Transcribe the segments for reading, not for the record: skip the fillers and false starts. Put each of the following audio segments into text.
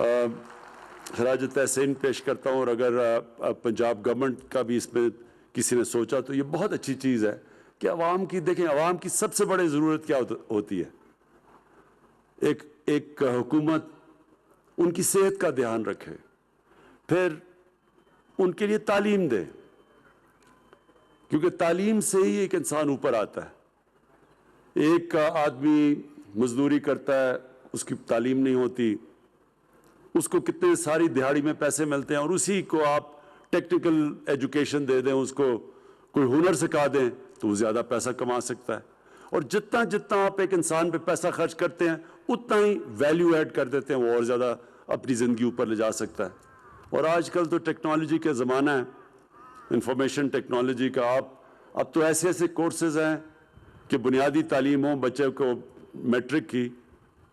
خراج تحسین پیش کرتا ہوں، اور اگر پنجاب گورنمنٹ کا بھی اس میں کسی نے سوچا تو یہ بہت اچھی چیز ہے کہ عوام کی، دیکھیں عوام کی سب سے بڑی ضرورت کیا ہوتی ہے؟ ایک حکومت ان کی صحت کا دھیان رکھے، پھر ان کے لیے تعلیم دے، کیونکہ تعلیم سے ہی ایک انسان اوپر آتا ہے۔ ایک آدمی مزدوری کرتا ہے، اس کی تعلیم نہیں ہوتی، اس کو کتنے ساری دہاڑی میں پیسے ملتے ہیں، اور اسی کو آپ ٹیکنیکل ایجوکیشن دے دیں، اس کو کوئی ہنر سکھا دیں تو وہ زیادہ پیسہ کما سکتا ہے۔ اور جتنا آپ ایک انسان پہ پیسہ خرچ کرتے ہیں اتنا ہی ویلیو ایڈ کر دیتے ہیں، وہ اور زیادہ اپنی زندگی اوپر لے جا سکتا ہے۔ اور آج کل تو ٹیکنالوجی کا زمانہ ہے، انفارمیشن ٹیکنالوجی کا، اب تو ایسے کورسز ہیں کہ بنیادی تعلیم ہو بچے کو میٹرک کی،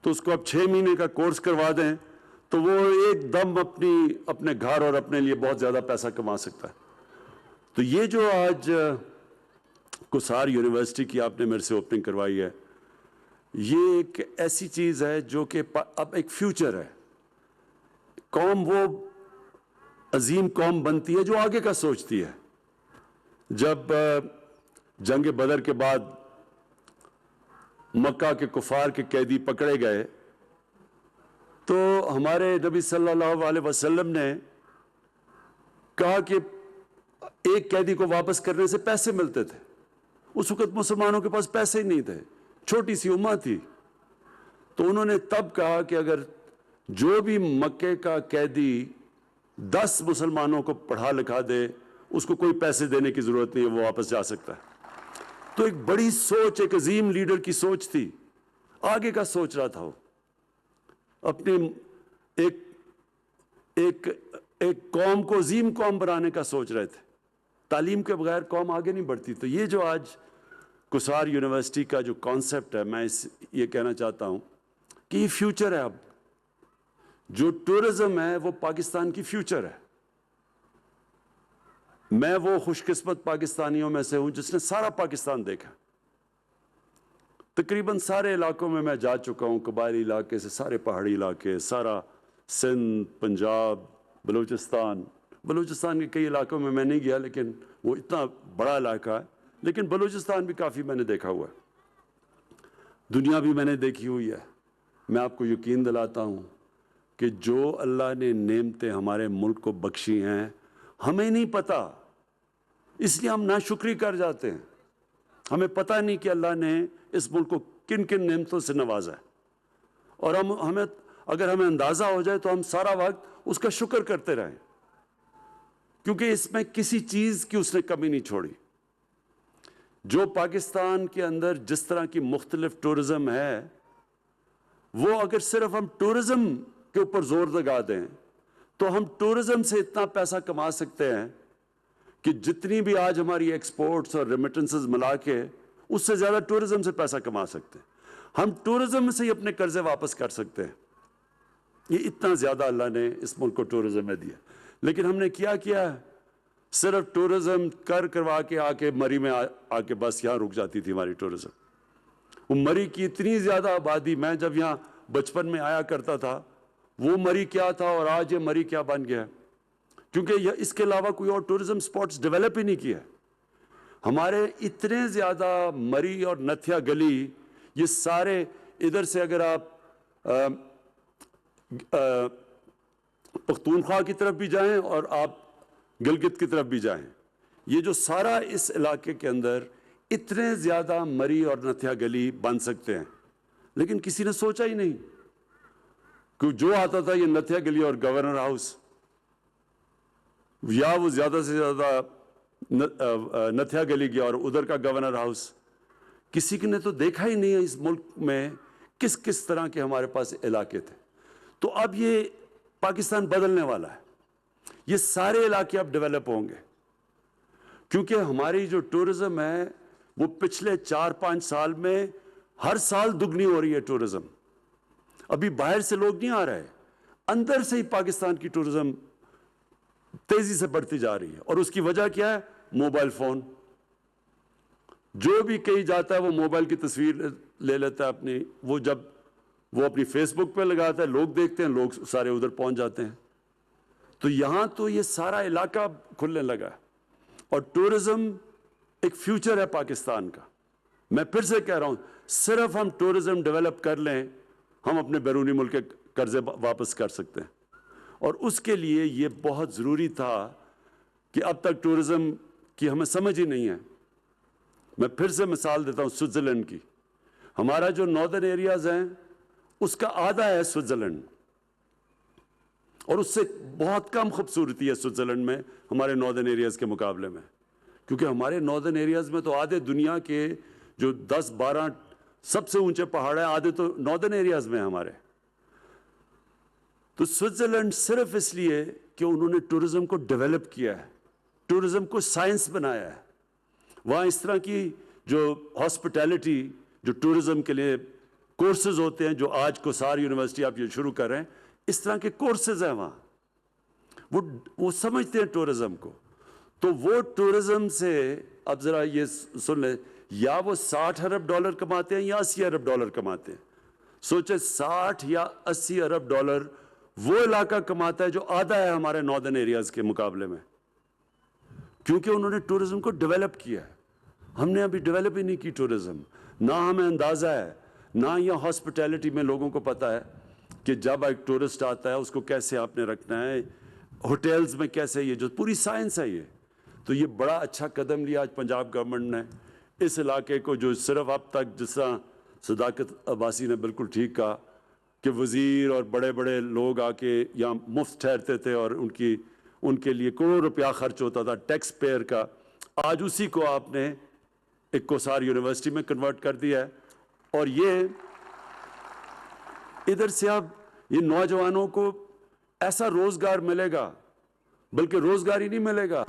تو اس کو اب 6 مہینے کا کورس کروا دیں تو وہ ایک دم اپنے گھر اور اپنے لیے بہت زیادہ پیسہ کما سکتا ہے۔ تو یہ جو آج کسار یونیورسٹی کی آپ نے میرے سے اوپننگ کروائی ہے، یہ ایک ایسی چیز ہے جو کہ اب ایک فیوچر ہے۔ قوم وہ عظیم قوم بنتی ہے جو آگے کا سوچتی ہے۔ جب جنگ بدر کے بعد مکہ کے کفار کے قیدی پکڑے گئے تو ہمارے نبی صلی اللہ علیہ وسلم نے کہا کہ ایک قیدی کو واپس کرنے سے پیسے ملتے تھے۔ اس وقت مسلمانوں کے پاس پیسے ہی نہیں تھے، چھوٹی سی امت تھی، تو انہوں نے تب کہا کہ اگر جو بھی مکے کا قیدی 10 مسلمانوں کو پڑھا لکھا دے، اس کو کوئی پیسے دینے کی ضرورت نہیں ہے، وہ واپس جا سکتا ہے۔ تو ایک بڑی سوچ، ایک عظیم لیڈر کی سوچ تھی، آگے کا سوچ رہا تھا وہ، اپنے ایک قوم کو عظیم قوم بنانے کا سوچ رہے تھے۔ تعلیم کے بغیر قوم آگے نہیں بڑھتی۔ تو یہ جو آج کسار یونیورسٹی کا جو کانسیپٹ ہے، میں یہ کہنا چاہتا ہوں کہ یہ فیوچر ہے۔ اب جو ٹورزم ہے وہ پاکستان کی فیوچر ہے۔ میں وہ خوش قسمت پاکستانیوں میں سے ہوں جس نے سارا پاکستان دیکھا، تقریباً سارے علاقوں میں جا چکا ہوں، قبائلی علاقے سے سارے پہاڑی علاقے، سارا سندھ، پنجاب، بلوچستان کے کئی علاقوں میں نہیں گیا، لیکن وہ اتنا بڑا علاقہ ہے، لیکن بلوچستان بھی کافی میں نے دیکھا ہوا ہے، دنیا بھی میں نے دیکھی ہوئی ہے۔ میں آپ کو یقین دلاتا ہوں کہ جو اللہ نے نعمتیں ہمارے ملک کو بخشی ہیں ہمیں نہیں پتہ، اس لیے ہم ناشکری کر جاتے ہیں۔ ہمیں پتہ نہیں کہ اللہ نے اس ملک کو کن کن نعمتوں سے نوازا ہے، اور اگر ہمیں اندازہ ہو جائے تو ہم سارا وقت اس کا شکر کرتے رہیں، کیونکہ اس میں کسی چیز کی اس نے کمی نہیں چھوڑی۔ جو پاکستان کے اندر جس طرح کی مختلف ٹورزم ہے، وہ اگر صرف ہم ٹورزم کے اوپر زور لگا دیں تو ہم ٹورزم سے اتنا پیسہ کما سکتے ہیں کہ جتنی بھی آج ہماری ایکسپورٹس اور ریمیٹنسز ملا کے اس سے زیادہ ٹورزم سے پیسہ کما سکتے ہیں۔ ہم ٹورزم سے ہی اپنے قرضے واپس کر سکتے ہیں۔ یہ اتنا زیادہ اللہ نے اس ملک کو ٹورزم میں دیا، لیکن ہم نے کیا ہے؟ صرف ٹورزم کروا کے آ کے مری میں آ کے بس یہاں رک جاتی تھی ہماری ٹورزم۔ وہ مری کی اتنی زیادہ آبادی، میں جب یہاں بچپن میں آیا کرتا تھا، وہ مری کیا تھا اور آج یہ مری کیا بن گیا، کیونکہ اس کے علاوہ کوئی اور ٹورزم سپاٹس ڈیولپ ہی نہیں کیا۔ ہمارے اتنے زیادہ مری اور نتھیا گلی، یہ سارے ادھر سے اگر آپ پختونخوا کی طرف بھی جائیں اور آپ گلگت کی طرف بھی جائیں، یہ جو سارا اس علاقے کے اندر اتنے زیادہ مری اور نتھیا گلی بن سکتے ہیں، لیکن کسی نے سوچا ہی نہیں کہ جو آتا تھا یہ نتھیا گلی اور گورنر ہاؤس، یا وہ زیادہ سے زیادہ نتھیا گلی گیا اور ادھر کا گورنر ہاؤس، کسی نے تو دیکھا ہی نہیں ہے اس ملک میں کس طرح کے ہمارے پاس علاقے تھے۔ تو اب یہ پاکستان بدلنے والا ہے، یہ سارے علاقے اب ڈیولپ ہوں گے، کیونکہ ہماری جو ٹورزم ہے وہ پچھلے 4-5 سال میں ہر سال دگنی ہو رہی ہے ٹورزم۔ ابھی باہر سے لوگ نہیں آ رہے، اندر سے ہی پاکستان کی ٹورزم تیزی سے بڑھتی جا رہی ہے، اور اس کی وجہ کیا ہے؟ Mobile phone. جو بھی کہیں جاتا ہے وہ موبائل کی تصویر لے لیتا ہے اپنی، وہ جب وہ اپنی فیس بک پہ لگاتا ہے, لوگ دیکھتے ہیں, لوگ سارے ادھر پہنچ جاتے ہیں. تو یہاں تو یہ سارا علاقہ کھلنے لگا, اور ٹورزم ایک فیوچر ہے پاکستان کا. میں پھر سے کہہ رہا ہوں, صرف ہم ٹورزم ڈیولپ کر لیں, ہم اپنے بیرونی ملک کے قرضے واپس کر سکتے ہیں. اور اس کے لیے یہ بہت ضروری تھا کہ اب تک ٹورزم کی ہمیں سمجھ ہی نہیں ہے. میں پھر سے مثال دیتا ہوں سوئٹزرلینڈ کی. ہمارا جو ناردرن ایریاز ہیں اس کا آدھا ہے سوئٹزرلینڈ, اور اس سے بہت کم خوبصورتی ہے سوئٹزرلینڈ میں ہمارے ناردرن ایریاز کے مقابلے میں, کیونکہ ہمارے ناردرن ایریاز میں تو آدھے دنیا کے جو 10-12 سب سے اونچے پہاڑ ہیں, آدھے تو ناردرن ایریاز میں ہیں ہمارے. تو سوئٹزرلینڈ صرف اس لیے کہ انہوں نے ٹورزم کو ڈیولپ کیا ہے, ٹورزم کو سائنس بنایا ہے. وہاں اس طرح کی جو ہاسپٹیلٹی, جو ٹورزم کے لیے کورسز ہوتے ہیں, جو آج کوسار یونیورسٹی آپ یہ شروع کر رہے ہیں, اس طرح کے کورسز ہیں وہاں. وہ سمجھتے ہیں ٹورزم کو. تو وہ ٹورزم سے اب ذرا یہ سن لیں, یا وہ $60 ارب کماتے ہیں یا $80 ارب کماتے ہیں. سوچیں 60 یا 80 ارب ڈالر وہ علاقہ کماتا ہے جو آدھا ہے ہمارے ناردرن ایریاز کے مقابلے میں, کیونکہ انہوں نے ٹورزم کو ڈیولپ کیا ہے. ہم نے ابھی ڈیولپ ہی نہیں کی ٹورزم. نہ ہمیں اندازہ ہے, نہ یہ ہاسپٹیلٹی میں لوگوں کو پتہ ہے کہ جب ایک ٹورسٹ آتا ہے اس کو کیسے آپ نے رکھنا ہے, ہوٹلز میں کیسے, یہ جو پوری سائنس ہے یہ. تو یہ بڑا اچھا قدم لیا آج پنجاب گورنمنٹ نے اس علاقے کو, جو صرف اب تک جس طرح صداقت عباسی نے بالکل ٹھیک کہا کہ وزیر اور بڑے بڑے لوگ آ کے یہاں مفت ٹھہرتے تھے اور ان کے لیے کروڑ روپیہ خرچ ہوتا تھا ٹیکس پیئر کا, آج اسی کو آپ نے ایک کوسار یونیورسٹی میں کنورٹ کر دیا ہے. اور یہ ادھر سے اب یہ نوجوانوں کو ایسا روزگار ملے گا, بلکہ روزگار ہی نہیں ملے گا,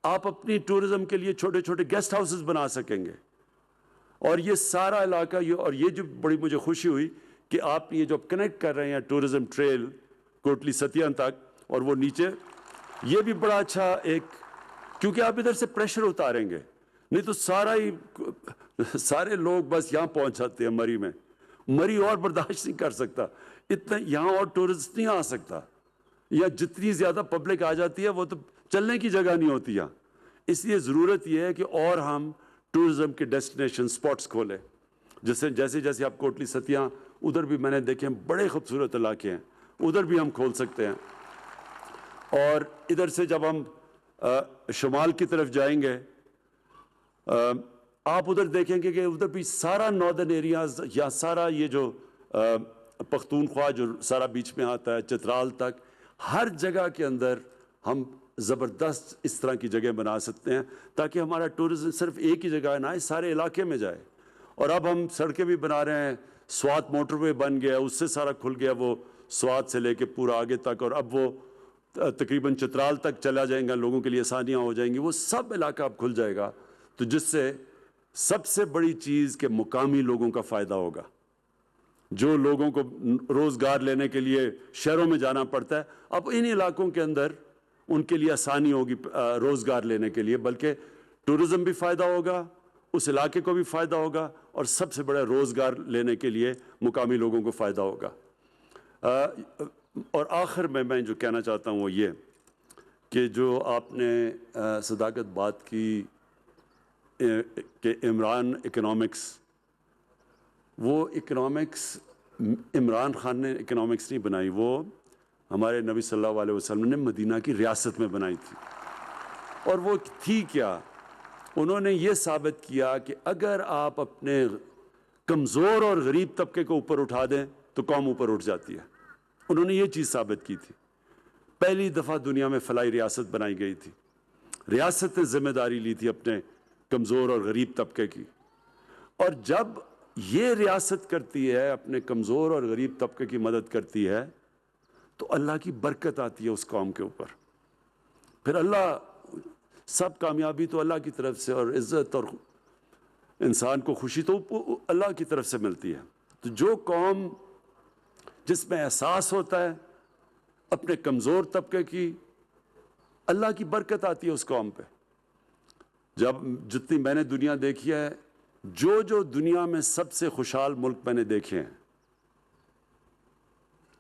آپ اپنی ٹورزم کے لیے چھوٹے چھوٹے گیسٹ ہاؤسز بنا سکیں گے. اور یہ سارا علاقہ اور یہ جو بڑی مجھے خوشی ہوئی کہ آپ یہ جو کنیکٹ کر رہے ہیں ٹورزم ٹریل کوٹلی ستیاں تک, اور وہ نیچے, یہ بھی بڑا اچھا ایک, کیونکہ آپ ادھر سے پریشر اتاریں گے, نہیں تو سارے لوگ بس یہاں پہنچ جاتے ہیں مری میں. مری اور برداشت نہیں کر سکتا اتنا, یہاں اور ٹورسٹ نہیں آ سکتا. یا جتنی زیادہ پبلک آ جاتی ہے وہ تو چلنے کی جگہ نہیں ہوتی یہاں. اس لیے ضرورت یہ ہے کہ اور ہم ٹورزم کے ڈیسٹینیشن سپاٹس کھولیں. جیسے آپ کوٹلی ستیاں, ادھر بھی میں نے دیکھے بڑے خوبصورت علاقے ہیں, ادھر بھی ہم کھول سکتے ہیں. اور ادھر سے جب ہم شمال کی طرف جائیں گے, آپ ادھر دیکھیں گے کہ ادھر بھی سارا ناردرن ایریاز, یا سارا یہ جو پختونخوا جو سارا بیچ میں آتا ہے چترال تک, ہر جگہ کے اندر ہم زبردست اس طرح کی جگہ بنا سکتے ہیں تاکہ ہمارا ٹورزم صرف ایک ہی جگہ نہ آئے, سارے علاقے میں جائے. اور اب ہم سڑکیں بھی بنا رہے ہیں, سوات موٹر وے بن گیا, اس سے سارا کھل گیا, وہ سوات سے لے کے پورا آگے تک, اور اب وہ تقریباً چترال تک چلا جائیں گا, لوگوں کے لیے آسانیاں ہو جائیں گی. وہ سب علاقہ اب کھل جائے گا, تو جس سے سب سے بڑی چیز کہ مقامی لوگوں کا فائدہ ہوگا. جو لوگوں کو روزگار لینے کے لیے شہروں میں جانا پڑتا ہے, اب ان علاقوں کے اندر ان کے لیے آسانی ہوگی روزگار لینے کے لیے, بلکہ ٹورزم بھی فائدہ ہوگا, اس علاقے کو بھی فائدہ ہوگا, اور سب سے بڑا روزگار لینے کے لیے مقامی لوگوں کو فائدہ ہوگا. اور آخر میں جو کہنا چاہتا ہوں وہ یہ کہ جو آپ نے صداقت بات کی کہ عمران اکنامکس, وہ اکنامکس عمران خان نے اکنامکس نہیں بنائی, وہ ہمارے نبی صلی اللہ علیہ وسلم نے مدینہ کی ریاست میں بنائی تھی. اور وہ تھی کیا, انہوں نے یہ ثابت کیا کہ اگر آپ اپنے کمزور اور غریب طبقے کو اوپر اٹھا دیں تو قوم اوپر اٹھ جاتی ہے. انہوں نے یہ چیز ثابت کی تھی. پہلی دفعہ دنیا میں فلاحی ریاست بنائی گئی تھی, ریاست نے ذمہ داری لی تھی اپنے کمزور اور غریب طبقے کی. اور جب یہ ریاست کرتی ہے, اپنے کمزور اور غریب طبقے کی مدد کرتی ہے, تو اللہ کی برکت آتی ہے اس قوم کے اوپر. پھر اللہ, سب کامیابی تو اللہ کی طرف سے, اور عزت اور انسان کو خوشی تو اللہ کی طرف سے ملتی ہے. تو جو قوم جس میں احساس ہوتا ہے اپنے کمزور طبقے کی, اللہ کی برکت آتی ہے اس قوم پہ. جتنی میں نے دنیا دیکھی ہے, جو دنیا میں سب سے خوشحال ملک میں نے دیکھے ہیں,